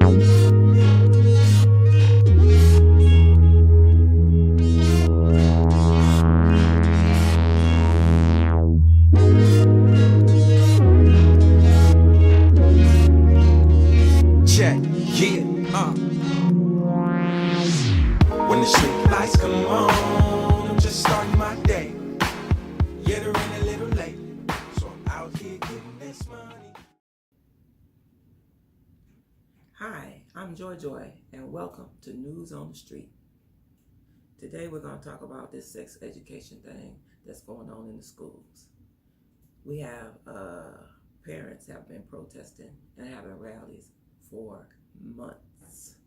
Check, yeah, When the street lights come on, I'm just starting my day. Yeah, they're running a little late, so I'm out here getting this money. Hi, I'm Joy, and welcome to News on the Street. Today we're going to talk about this sex education thing that's going on in the schools. We have parents have been protesting and having rallies for months.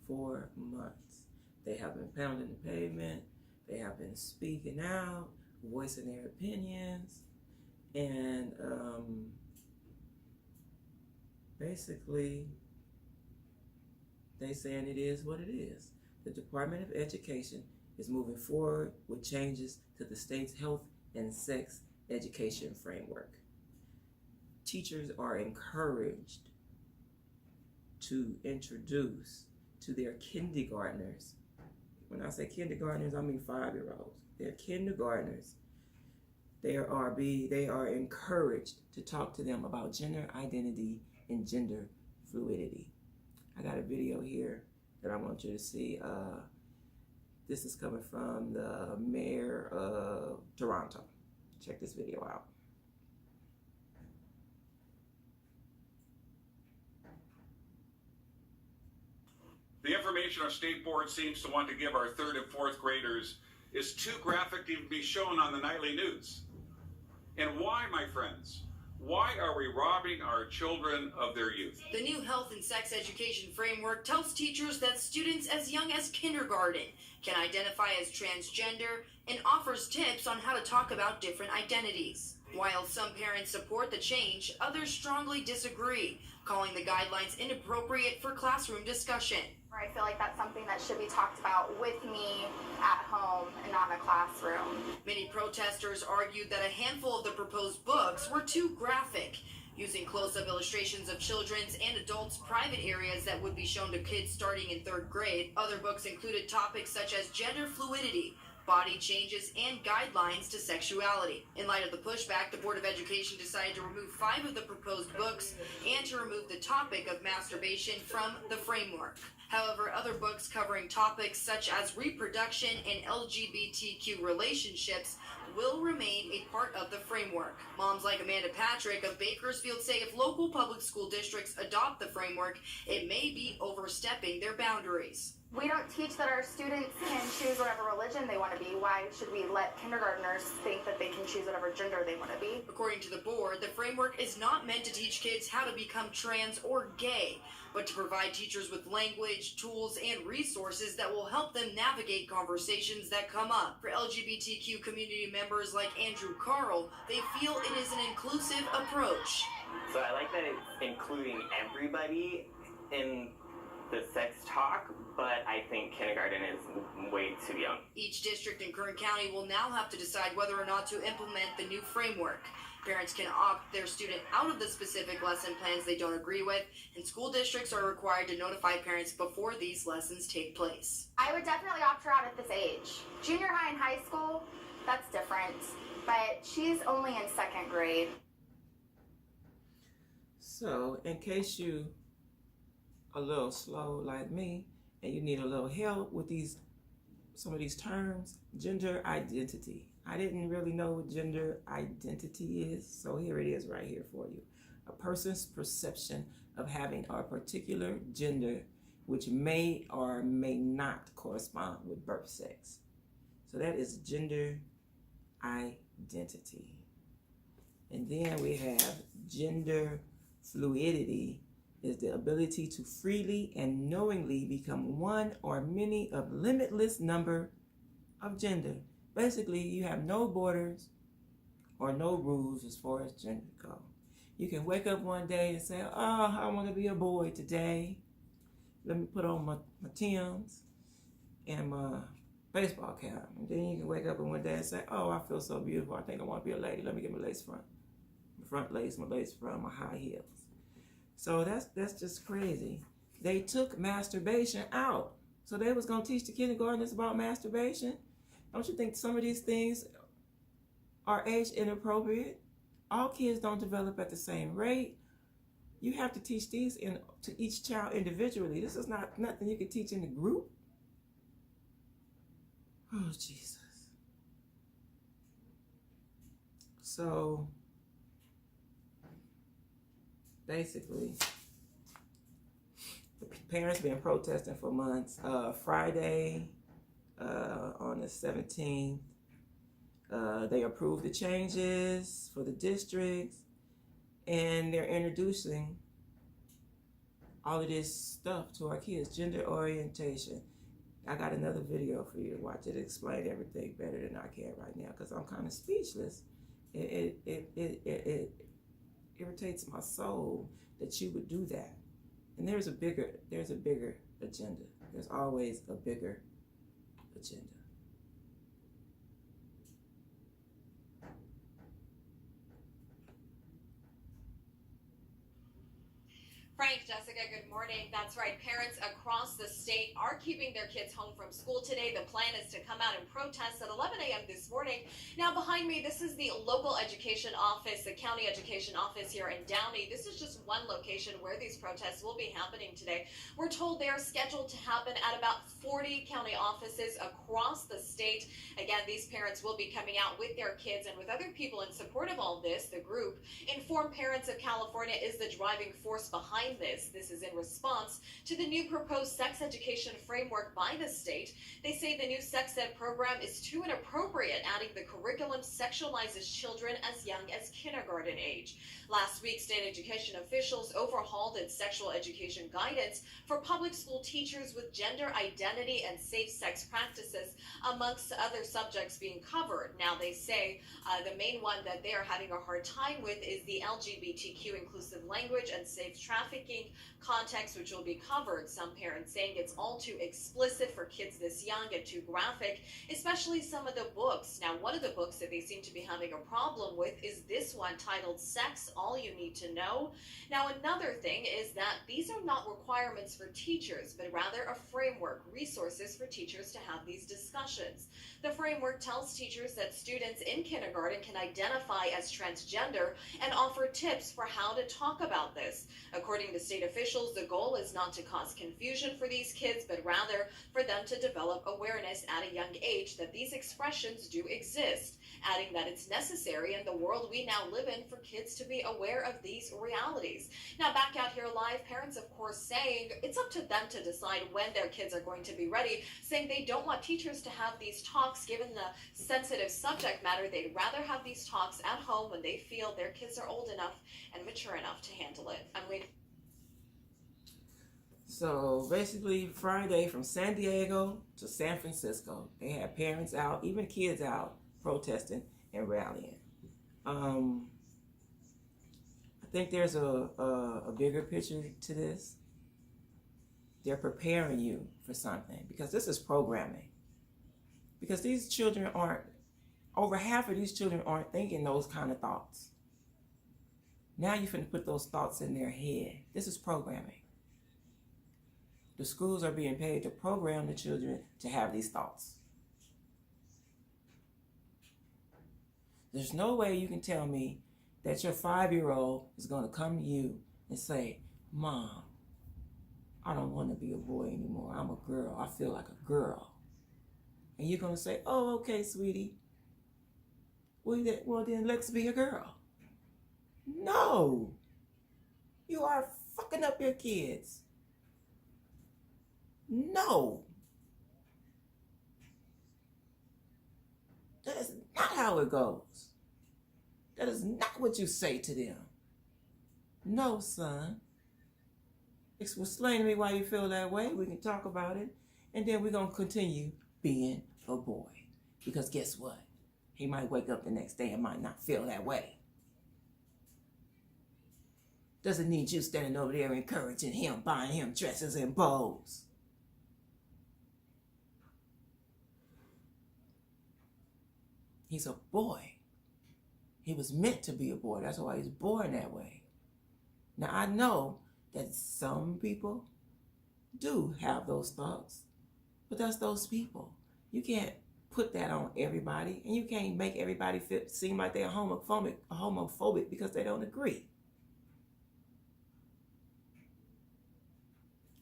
4 months. They have been pounding the pavement. They have been speaking out, voicing their opinions, and basically they saying it is what it is. The Department of Education is moving forward with changes to the state's health and sex education framework. Teachers are encouraged to introduce to their kindergartners. When I say kindergartners, I mean 5-year-olds. They're kindergartners. They are encouraged to talk to them about gender identity and gender fluidity. I got a video here that I want you to see. This is coming from the mayor of Toronto. Check this video out. The information our state board seems to want to give our 3rd and 4th graders is too graphic to even be shown on the nightly news. And why, my friends? Why are we robbing our children of their youth? The new health and sex education framework tells teachers that students as young as kindergarten can identify as transgender and offers tips on how to talk about different identities. While some parents support the change, others strongly disagree, calling the guidelines inappropriate for classroom discussion. I feel like that's something that should be talked about with me at home and not in a classroom. Many protesters argued that a handful of the proposed books were too graphic, using close-up illustrations of children's and adults' private areas that would be shown to kids starting in 3rd grade. Other books included topics such as gender fluidity, body changes, and guidelines to sexuality. In light of the pushback, the Board of Education decided to remove 5 of the proposed books and to remove the topic of masturbation from the framework. However, other books covering topics such as reproduction and LGBTQ relationships will remain a part of the framework. Moms like Amanda Patrick of Bakersfield say if local public school districts adopt the framework, it may be overstepping their boundaries. We don't teach that our students can choose whatever religion they want to be. Why should we let kindergartners think that they can choose whatever gender they want to be? According to the board, the framework is not meant to teach kids how to become trans or gay, but to provide teachers with language, tools, and resources that will help them navigate conversations that come up. For LGBTQ community members like Andrew Carl, they feel it is an inclusive approach. So I like that it's including everybody in the sex talk, but I think kindergarten is way too young. Each district in Kern County will now have to decide whether or not to implement the new framework. Parents can opt their student out of the specific lesson plans they don't agree with, and school districts are required to notify parents before these lessons take place. I would definitely opt her out at this age. Junior high and high school, that's different, but she's only in 2nd grade. So, in case you a little slow like me and you need a little help with some of these terms, gender identity. I didn't really know what gender identity is, so here it is right here for you. A person's perception of having a particular gender which may or may not correspond with birth sex. So that is gender identity. And then we have gender fluidity, is the ability to freely and knowingly become one or many of limitless number of gender. Basically, you have no borders or no rules as far as gender go. You can wake up one day and say, oh, I want to be a boy today. Let me put on my Timbs and my baseball cap. And then you can wake up one day and say, oh, I feel so beautiful. I think I want to be a lady. Let me get my lace front. My front lace, my lace front, my high heels. So that's just crazy. They took masturbation out. So they was gonna teach the kindergartners about masturbation. Don't you think some of these things are age inappropriate? All kids don't develop at the same rate. You have to teach these to each child individually. This is not nothing you can teach in a group. Oh, Jesus. So basically, the parents been protesting for months. Friday, on the 17th, they approved the changes for the districts, and they're introducing all of this stuff to our kids. Gender orientation. I got another video for you to watch. It explain everything better than I can right now because I'm kind of speechless. It irritates my soul that you would do that. And there's a bigger agenda. There's always a bigger agenda. Frank, Jessica, good morning. That's right. Parents across the state are keeping their kids home from school today. The plan is to come out and protest at 11 a.m. this morning. Now, behind me, this is the local education office, the county education office here in Downey. This is just one location where these protests will be happening today. We're told they are scheduled to happen at about 40 county offices across the state. Again, these parents will be coming out with their kids and with other people in support of all this. The group, Informed Parents of California, is the driving force behind this. This is in response to the new proposed sex education framework by the state. They say the new sex ed program is too inappropriate, adding the curriculum sexualizes children as young as kindergarten age. Last week, state education officials overhauled its sexual education guidance for public school teachers with gender identity and safe sex practices, amongst other subjects being covered. Now, they say the main one that they are having a hard time with is the LGBTQ inclusive language and safe trafficking context, which will be covered. Some parents saying it's all too explicit for kids this young and too graphic, especially some of the books. Now, one of the books that they seem to be having a problem with is this one titled Sex, All You Need to Know. Now, another thing is that these are not requirements for teachers, but rather a framework, resources for teachers to have these discussions. The framework tells teachers that students in kindergarten can identify as transgender and offer tips for how to talk about this. According to state officials, the goal is not to cause confusion for these kids, but rather for them to develop awareness at a young age that these expressions do exist, adding that it's necessary in the world we now live in for kids to be aware of these realities. Now, back out here live, parents, of course, saying it's up to them to decide when their kids are going to be ready, saying they don't want teachers to have these talks given the sensitive subject matter. They'd rather have these talks at home when they feel their kids are old enough and mature enough to handle it. I'm waiting. So basically, Friday from San Diego to San Francisco, they had parents out, even kids out, protesting and rallying. I think there's a bigger picture to this. They're preparing you for something because this is programming. Because these children over half of these children aren't thinking those kind of thoughts. Now you're finna put those thoughts in their head. This is programming. The schools are being paid to program the children to have these thoughts. There's no way you can tell me that your 5-year-old is going to come to you and say, Mom, I don't want to be a boy anymore. I'm a girl. I feel like a girl. And you're going to say, oh, okay, sweetie. Well, then let's be a girl. No. You are fucking up your kids. No. That is not how it goes. That is not what you say to them. No, son. Explain to me why you feel that way. We can talk about it. And then we're going to continue being a boy. Because guess what? He might wake up the next day and might not feel that way. Doesn't need you standing over there encouraging him, buying him dresses and bows. He's a boy. He was meant to be a boy. That's why he's born that way. Now, I know that some people do have those thoughts, but that's those people. You can't put that on everybody, and you can't make everybody seem like they're homophobic because they don't agree.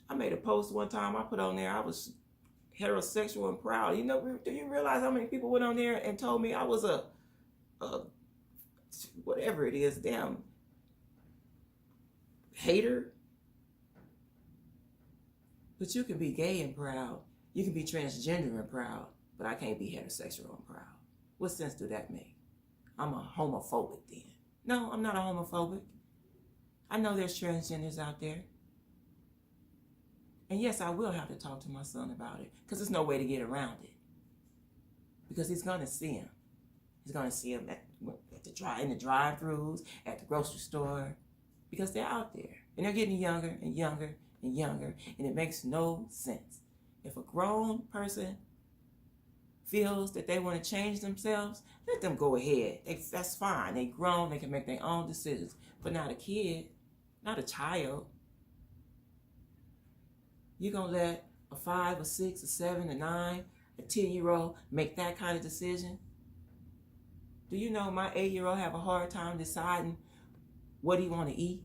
I made a post one time I put on there, I was heterosexual and proud. You know, do you realize how many people went on there and told me I was a whatever it is, damn hater? But you can be gay and proud. You can be transgender and proud, but I can't be heterosexual and proud. What sense do that make? I'm a homophobic then. No, I'm not a homophobic. I know there's transgenders out there. And yes, I will have to talk to my son about it, because there's no way to get around it. Because he's going to see him. He's going to see him in the drive-thrus, at the grocery store, because they're out there. And they're getting younger and younger and younger, and it makes no sense. If a grown person feels that they want to change themselves, let them go ahead. That's fine. They're grown. They can make their own decisions. But not a kid, not a child. You're going to let a 5, a 6, a 7, a 9, a 10-year-old make that kind of decision? Do you know my 8-year-old have a hard time deciding what he want to eat?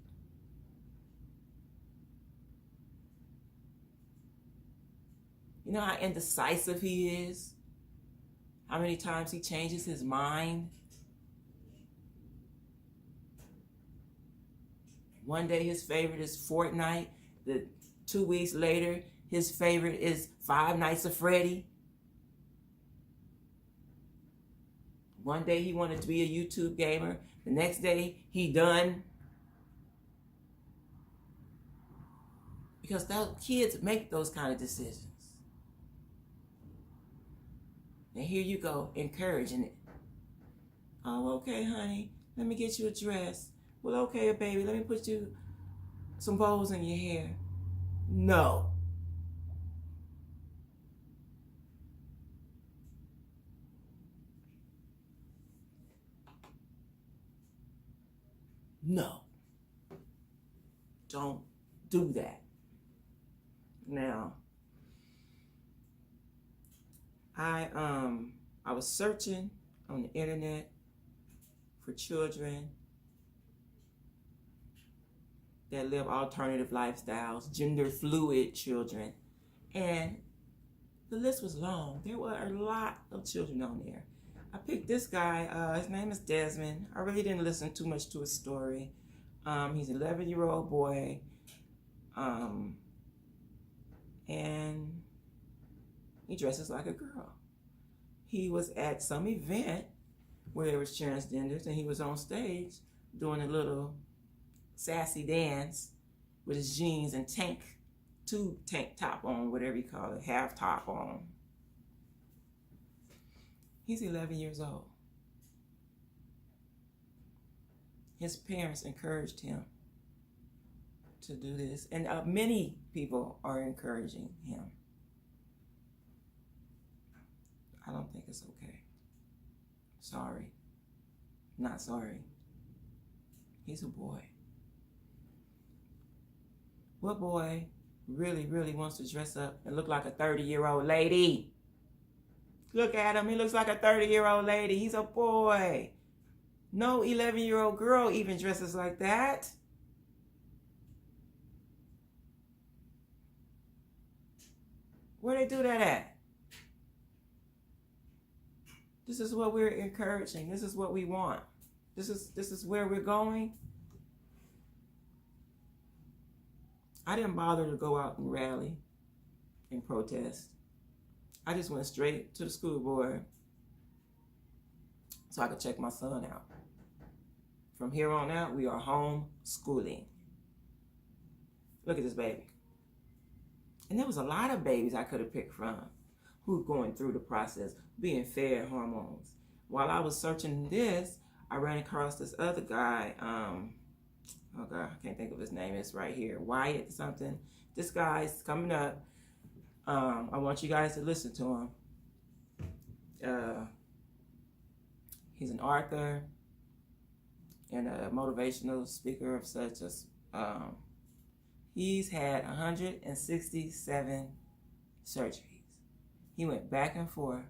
You know how indecisive he is? How many times he changes his mind? One day his favorite is Fortnite. 2 weeks later, his favorite is Five Nights at Freddy. One day he wanted to be a YouTube gamer. The next day he done. Because those kids make those kind of decisions. And here you go, encouraging it. Oh, okay, honey. Let me get you a dress. Well, okay, baby. Let me put you some bows in your hair. No. No. Don't do that. Now, I was searching on the internet for children that live alternative lifestyles, gender fluid children, and the list was long. There were a lot of children on there. I picked this guy, his name is Desmond. I really didn't listen too much to his story. He's an 11-year-old boy, and he dresses like a girl. He was at some event where there was transgenders, and he was on stage doing a little sassy dance with his jeans and tank top on, whatever you call it, half top on. He's 11 years old. His parents encouraged him to do this, and many people are encouraging him. I don't think it's okay. Sorry. Not sorry. He's a boy. What boy really, really wants to dress up and look like a 30-year-old lady? Look at him. He looks like a 30-year-old lady. He's a boy. No 11-year-old girl even dresses like that. Where they do that at? This is what we're encouraging. This is what we want. This is where we're going. I didn't bother to go out and rally and protest. I just went straight to the school board so I could check my son out. From here on out, we are homeschooling. Look at this baby. And there was a lot of babies I could have picked from who were going through the process, being fed hormones. While I was searching this, I ran across this other guy. Oh God, I can't think of his name. It's right here. Wyatt something. This guy's coming up. I want you guys to listen to him. He's an author and a motivational speaker of such as He's had 167 surgeries. He went back and forth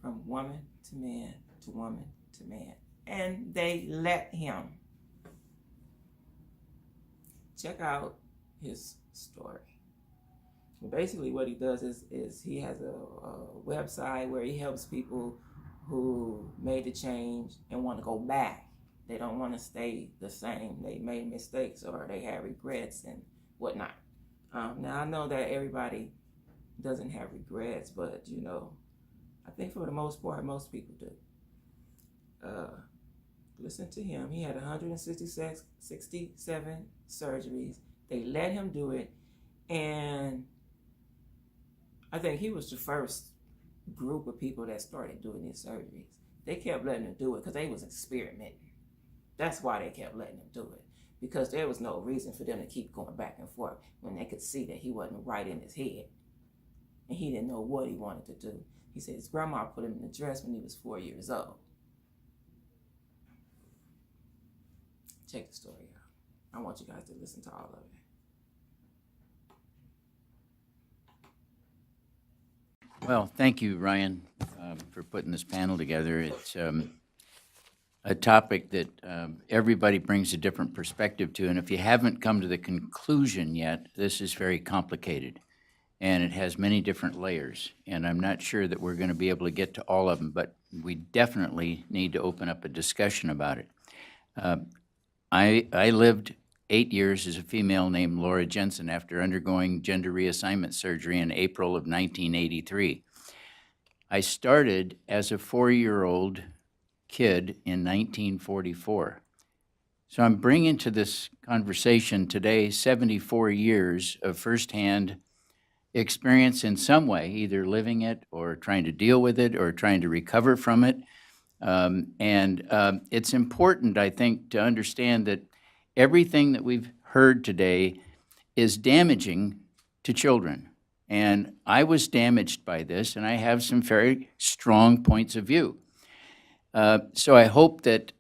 from woman to man to woman to man. And they let him. Check out his story. Basically what he does is he has a website where he helps people who made the change and want to go back. They don't want to stay the same. They made mistakes or they have regrets and whatnot. Now I know that everybody doesn't have regrets, but you know, I think for the most part, most people do. Listen to him. He had 167 surgeries. They let him do it, and I think he was the first group of people that started doing these surgeries. They kept letting him do it because they was experimenting. That's why they kept letting him do it, because there was no reason for them to keep going back and forth when they could see that he wasn't right in his head and he didn't know what he wanted to do. He said his grandma put him in a dress when he was 4 years old. Check the story out. I want you guys to listen to all of it. Well, thank you, Ryan, for putting this panel together. It's a topic that everybody brings a different perspective to, and if you haven't come to the conclusion yet, this is very complicated, and it has many different layers, and I'm not sure that we're going to be able to get to all of them, but we definitely need to open up a discussion about it. I lived 8 years as a female named Laura Jensen after undergoing gender reassignment surgery in April of 1983. I started as a 4-year-old kid in 1944. So I'm bringing to this conversation today 74 years of firsthand experience in some way, either living it or trying to deal with it or trying to recover from it. It's important, I think, to understand that everything that we've heard today is damaging to children. And I was damaged by this, and I have some very strong points of view. So I hope that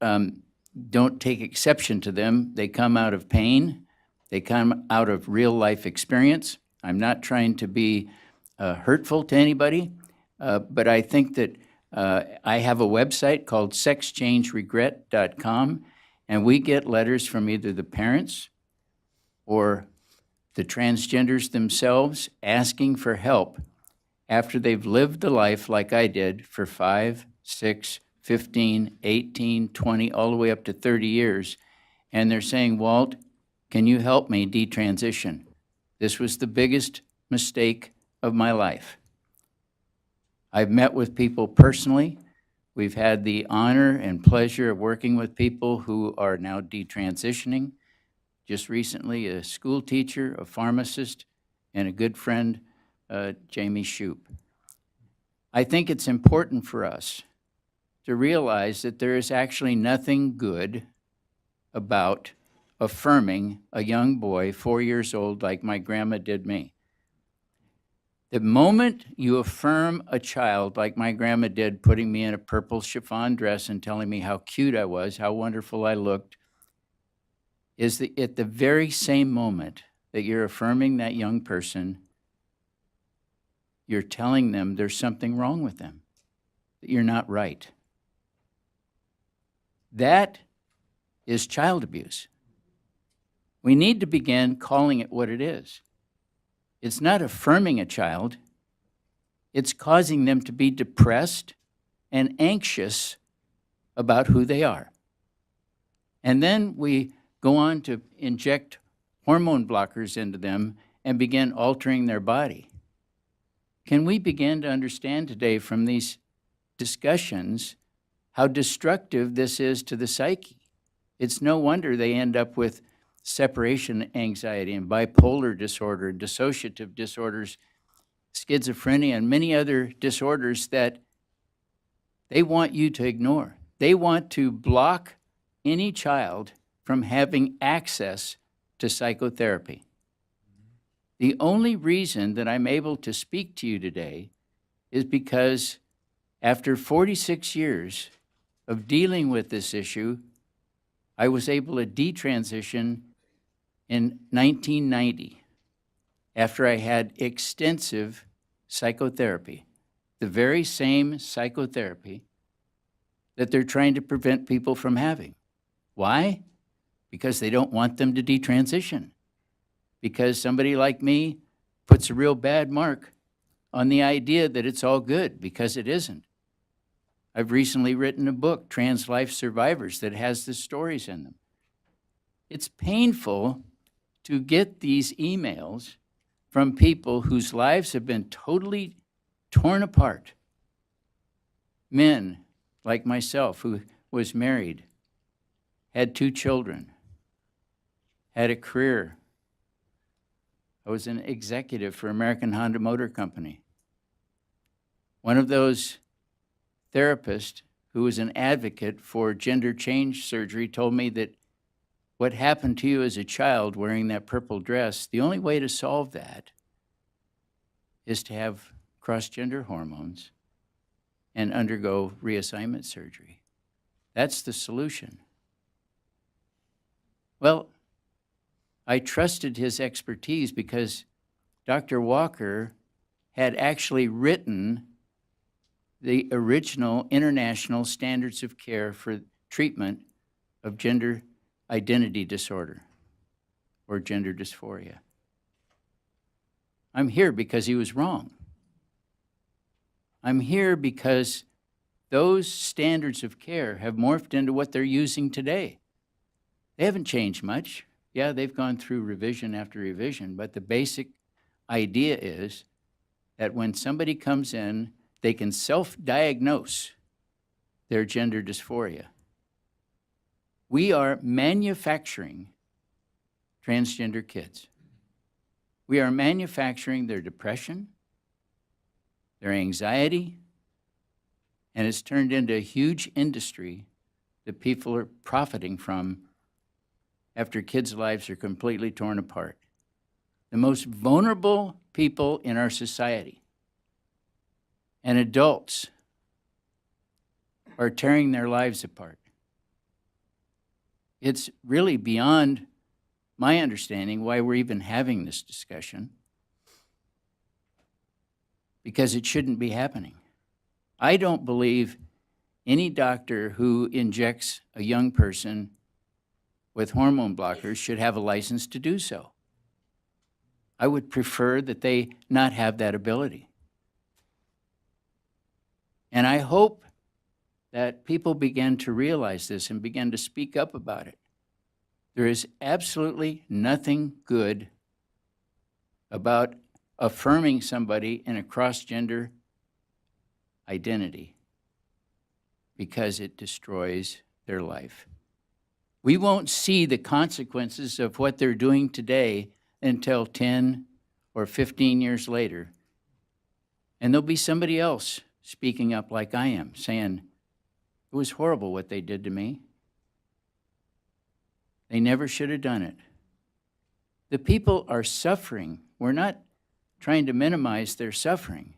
don't take exception to them. They come out of pain. They come out of real life experience. I'm not trying to be hurtful to anybody, but I think that I have a website called sexchangeregret.com, and we get letters from either the parents or the transgenders themselves asking for help after they've lived the life like I did for 5, 6, 15, 18, 20, all the way up to 30 years. And they're saying, Walt, can you help me detransition? This was the biggest mistake of my life. I've met with people personally. We've had the honor and pleasure of working with people who are now detransitioning. Just recently, a school teacher, a pharmacist, and a good friend, Jamie Shoup. I think it's important for us to realize that there is actually nothing good about affirming a young boy 4 years old like my grandma did me. The moment you affirm a child like my grandma did, putting me in a purple chiffon dress and telling me how cute I was, how wonderful I looked, is that at the very same moment that you're affirming that young person, you're telling them there's something wrong with them, that you're not right. That is child abuse. We need to begin calling it what it is. It's not affirming a child. It's causing them to be depressed and anxious about who they are. And then we go on to inject hormone blockers into them and begin altering their body. Can we begin to understand today from these discussions how destructive this is to the psyche? It's no wonder they end up with separation anxiety and bipolar disorder, dissociative disorders, schizophrenia, and many other disorders that they want you to ignore. They want to block any child from having access to psychotherapy. The only reason that I'm able to speak to you today is because after 46 years of dealing with this issue, I was able to detransition in 1990, after I had extensive psychotherapy, the very same psychotherapy that they're trying to prevent people from having. Why? Because they don't want them to detransition. Because somebody like me puts a real bad mark on the idea that it's all good, because it isn't. I've recently written a book, Trans Life Survivors, that has the stories in them. It's painful to get these emails from people whose lives have been totally torn apart. Men like myself, who was married, had 2 children, had a career. I was an executive for American Honda Motor Company. One of those therapists who was an advocate for gender change surgery told me that what happened to you as a child wearing that purple dress, the only way to solve that is to have cross-gender hormones and undergo reassignment surgery. That's the solution. Well, I trusted his expertise because Dr. Walker had actually written the original international standards of care for treatment of gender identity disorder or gender dysphoria. I'm here because he was wrong. I'm here because those standards of care have morphed into what they're using today. They haven't changed much. Yeah, they've gone through revision after revision, but the basic idea is that when somebody comes in, they can self-diagnose their gender dysphoria. We are manufacturing transgender kids. We are manufacturing their depression, their anxiety, and it's turned into a huge industry that people are profiting from after kids' lives are completely torn apart. The most vulnerable people in our society and adults are tearing their lives apart. It's really beyond my understanding why we're even having this discussion, because it shouldn't be happening. I don't believe any doctor who injects a young person with hormone blockers should have a license to do so. I would prefer that they not have that ability. And I hope that people begin to realize this and begin to speak up about it. There is absolutely nothing good about affirming somebody in a cross-gender identity because it destroys their life. We won't see the consequences of what they're doing today until 10 or 15 years later. And there'll be somebody else speaking up like I am, saying, it was horrible what they did to me. They never should have done it. The people are suffering. We're not trying to minimize their suffering.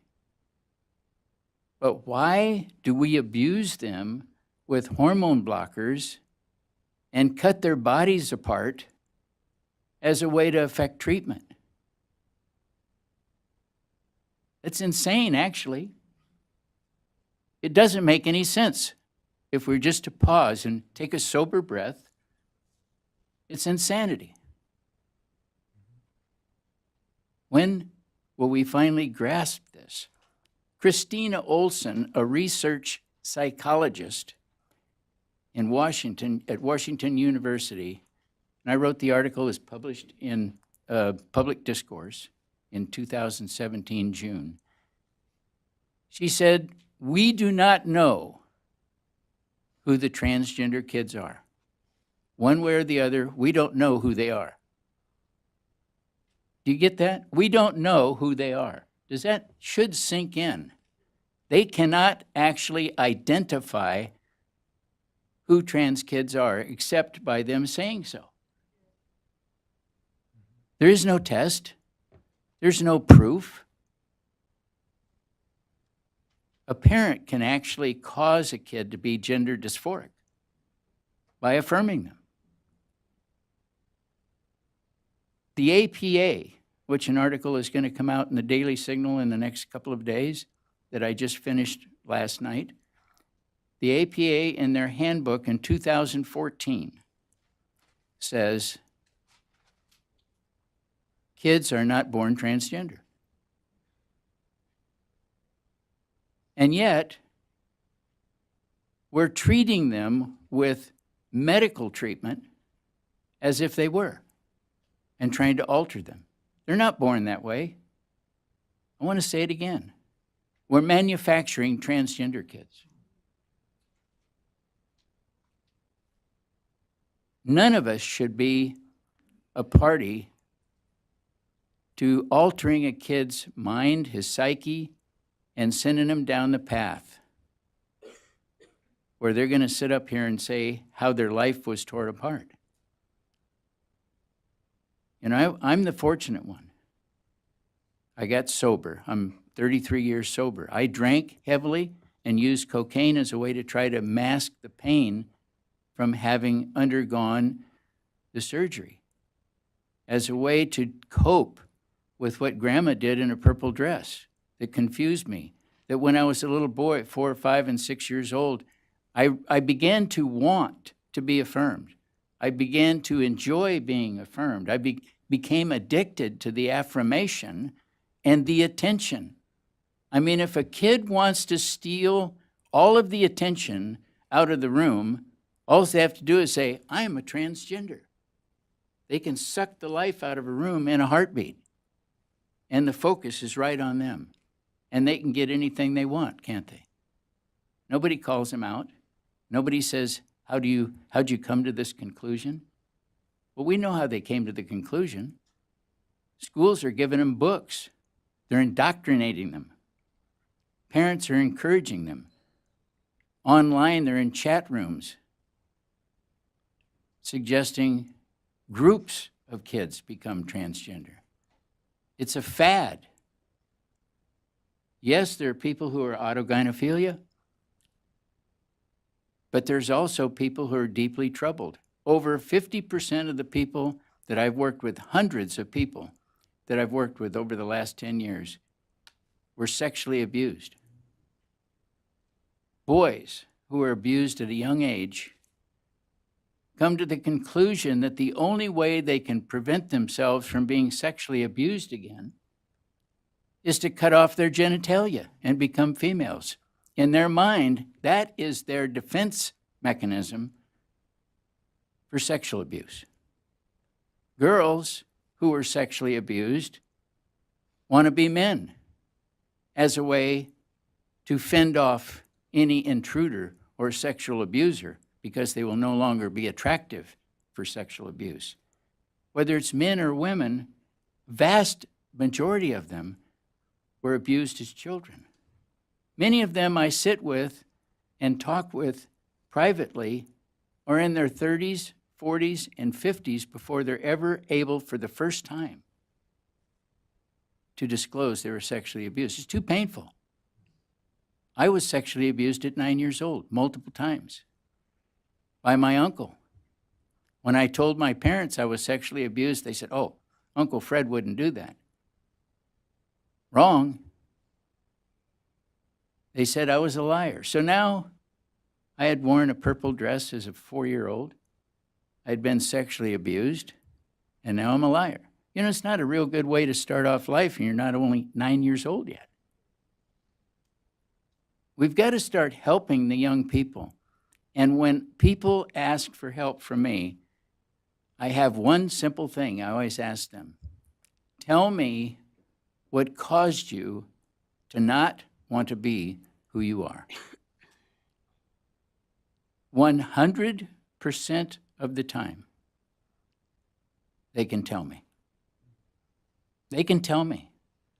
But why do we abuse them with hormone blockers and cut their bodies apart as a way to affect treatment? It's insane, actually. It doesn't make any sense. If we're just to pause and take a sober breath, it's insanity. When will we finally grasp this? Christina Olson, a research psychologist in Washington, at Washington University, and I wrote the article, it was published in Public Discourse in 2017, June. She said, we do not know who the transgender kids are. One way or the other, we don't know who they are. Do you get that? We don't know who they are. Should sink in. They cannot actually identify who trans kids are except by them saying so. There is no test. There's no proof. A parent can actually cause a kid to be gender dysphoric by affirming them. The APA, which an article is going to come out in the Daily Signal in the next couple of days that I just finished last night, the APA in their handbook in 2014 says kids are not born transgender. And yet, we're treating them with medical treatment as if they were and trying to alter them. They're not born that way. I want to say it again. We're manufacturing transgender kids. None of us should be a party to altering a kid's mind, his psyche, and sending him down the path where they're going to sit up here and say how their life was torn apart. And I'm the fortunate one. I got sober. I'm 33 years sober. I drank heavily and used cocaine as a way to try to mask the pain from having undergone the surgery, as a way to cope with what Grandma did in a purple dress that confused me. That when I was a little boy, 4, 5, and 6 years old, I began to want to be affirmed. I began to enjoy being affirmed. I became addicted to the affirmation and the attention. I mean, if a kid wants to steal all of the attention out of the room, all they have to do is say, I am a transgender. They can suck the life out of a room in a heartbeat. And the focus is right on them. And they can get anything they want, can't they? Nobody calls them out. Nobody says, how'd you come to this conclusion? Well, we know how they came to the conclusion. Schools are giving them books. They're indoctrinating them. Parents are encouraging them. Online, they're in chat rooms suggesting groups of kids become transgender. It's a fad. Yes, there are people who are autogynephilia, but there's also people who are deeply troubled. Over 50% of the people that I've worked with, hundreds of people that I've worked with over the last 10 years, were sexually abused. Boys who are abused at a young age come to the conclusion that the only way they can prevent themselves from being sexually abused again is to cut off their genitalia and become females. In their mind, that is their defense mechanism for sexual abuse. Girls who are sexually abused want to be men as a way to fend off any intruder or sexual abuser because they will no longer be attractive for sexual abuse. Whether it's men or women, vast majority of them were abused as children. Many of them I sit with and talk with privately are in their 30s, 40s, and 50s before they're ever able for the first time to disclose they were sexually abused. It's too painful. I was sexually abused at 9 years old, multiple times, by my uncle. When I told my parents I was sexually abused, they said, oh, Uncle Fred wouldn't do that. Wrong. They said I was a liar. So now I had worn a purple dress as a 4-year-old. I'd been sexually abused, and now I'm a liar. You know, it's not a real good way to start off life, and you're not only 9 years old yet. We've got to start helping the young people. And when people ask for help from me, I have one simple thing I always ask them. Tell me what caused you to not want to be who you are. 100% of the time, they can tell me. They can tell me.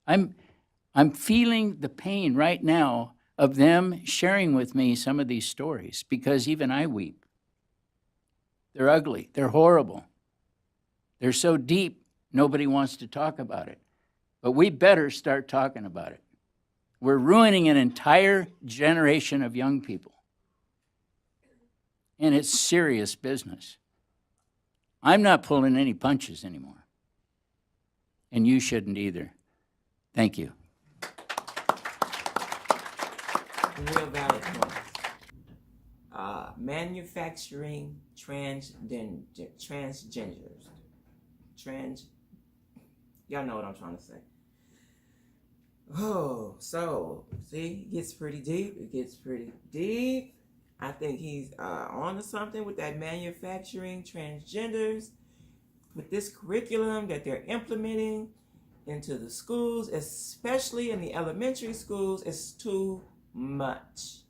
I'm feeling the pain right now of them sharing with me some of these stories because even I weep. They're ugly. They're horrible. They're so deep, nobody wants to talk about it. But we better start talking about it. We're ruining an entire generation of young people. And it's serious business. I'm not pulling any punches anymore. and you shouldn't either. Thank you. Real valid points. Manufacturing transgenders. Y'all know what I'm trying to say. Oh, so, see, it gets pretty deep. I think he's on to something with that manufacturing transgenders, with this curriculum that they're implementing into the schools, especially in the elementary schools. It's too much.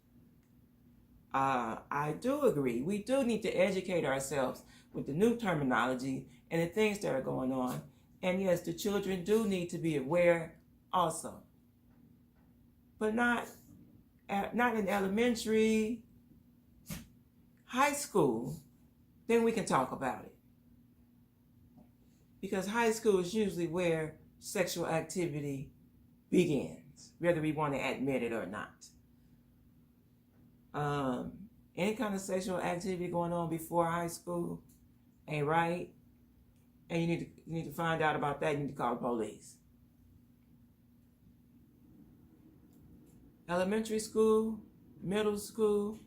I do agree. We do need to educate ourselves with the new terminology and the things that are going on. And yes, the children do need to be aware also. But not in elementary, high school, then we can talk about it. Because high school is usually where sexual activity begins, whether we want to admit it or not. Any kind of sexual activity going on before high school ain't right. And you need to find out about that. You need to call the police. Elementary school, middle school,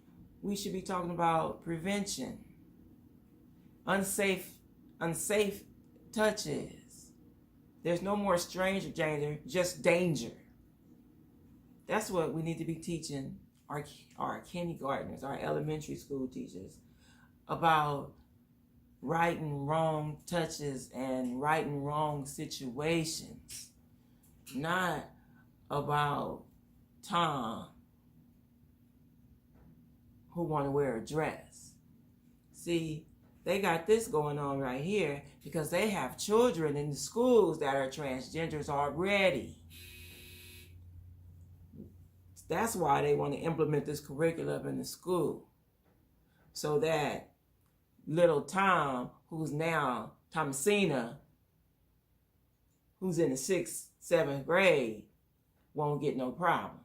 we should be talking about prevention. Unsafe touches. There's no more stranger danger, just danger. That's what we need to be teaching our kindergartners, our elementary school teachers, about right and wrong touches and right and wrong situations. Not about Tom who want to wear a dress. See, they got this going on right here because they have children in the schools that are transgenders already. That's why they want to implement this curriculum in the school, so that little Tom, who's now Thomasina, who's in the 6th, 7th grade, won't get no problems.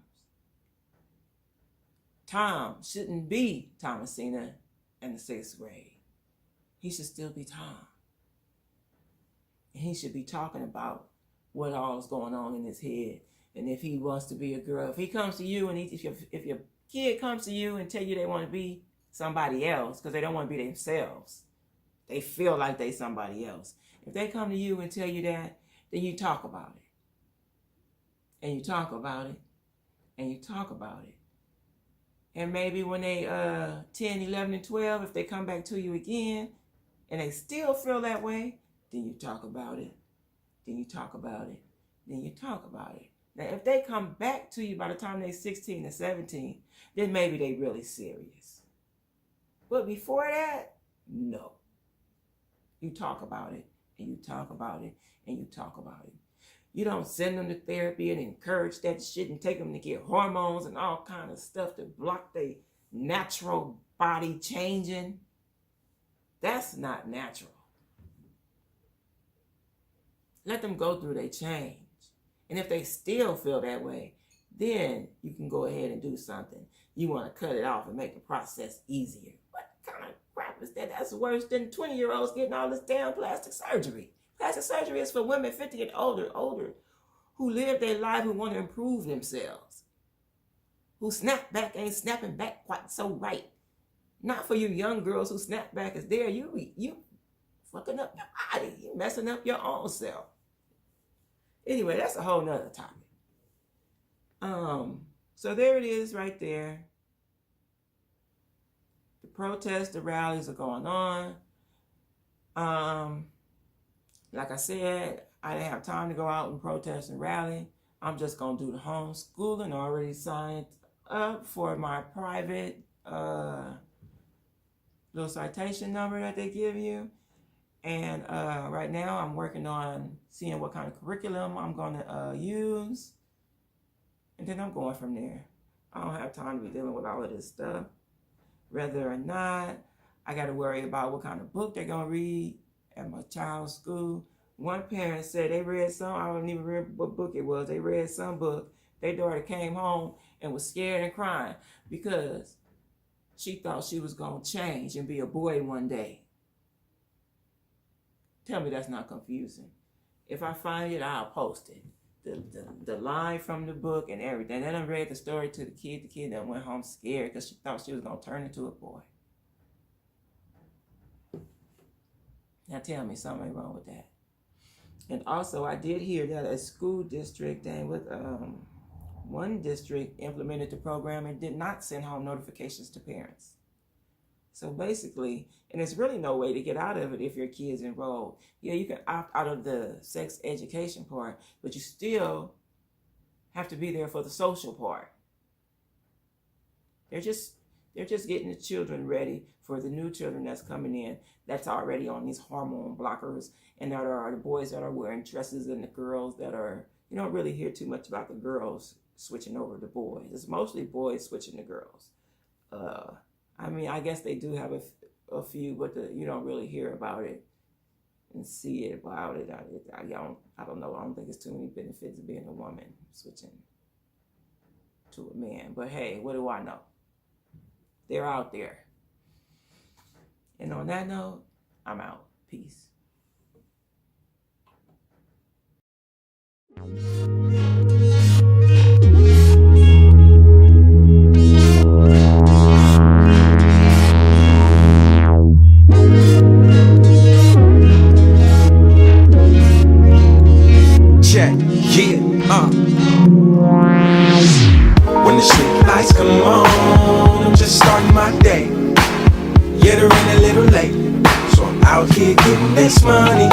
Tom shouldn't be Thomasina in the 6th grade. He should still be Tom. And he should be talking about what all is going on in his head. And if he wants to be a girl, if he comes to you and if your kid comes to you and tell you they want to be somebody else because they don't want to be themselves, they feel like they somebody else. If they come to you and tell you that, then you talk about it. And you talk about it. And you talk about it. And maybe when they 10, 11, and 12, if they come back to you again and they still feel that way, then you talk about it. Then you talk about it. Then you talk about it. Now, if they come back to you by the time they're 16 or 17, then maybe they really serious. But before that, no. You talk about it, and you talk about it, and you talk about it. You don't send them to therapy and encourage that shit and take them to get hormones and all kind of stuff to block their natural body changing. That's not natural. Let them go through their change. And if they still feel that way, then you can go ahead and do something. You want to cut it off and make the process easier. What kind of crap is that? That's worse than 20-year-olds getting all this damn plastic surgery. Plastic surgery is for women 50 and older, who live their life, who want to improve themselves. Who snap back ain't snapping back quite so right. Not for you young girls who snap back is there. You fucking up your body. You messing up your own self. Anyway, that's a whole nother topic. So there it is right there. The protests, the rallies are going on. Like I said, I didn't have time to go out and protest and rally. I'm just going to do the homeschooling. I already signed up for my private little citation number that they give you. And right now I'm working on seeing what kind of curriculum I'm going to use. And then I'm going from there. I don't have time to be dealing with all of this stuff. Whether or not, I got to worry about what kind of book they're going to read at my child's school. One parent said they read some, I don't even remember what book it was. They read some book. Their daughter came home and was scared and crying because she thought she was going to change and be a boy one day. Tell me that's not confusing. If I find it, I'll post it. The line from the book and everything. Then I read the story to the kid. The kid that went home scared because she thought she was going to turn into a boy. Now tell me something ain't wrong with that. And also, I did hear that a school district and with one district implemented the program and did not send home notifications to parents. So basically, and there's really no way to get out of it if your kid's enrolled. Yeah, you can opt out of the sex education part, but you still have to be there for the social part. They're just getting the children ready for the new children that's coming in that's already on these hormone blockers, and that are the boys that are wearing dresses and the girls that are, you don't really hear too much about the girls switching over to boys. It's mostly boys switching to girls. I mean, I guess they do have a few, but you don't really hear about it and see it about it. I don't know. I don't think it's too many benefits of being a woman switching to a man. But hey, what do I know? They're out there. And on that note, I'm out. Peace. Check, yeah, When the street lights come on, I'm just starting my day. Yeah, they're running a little late, so I'm out here getting this money.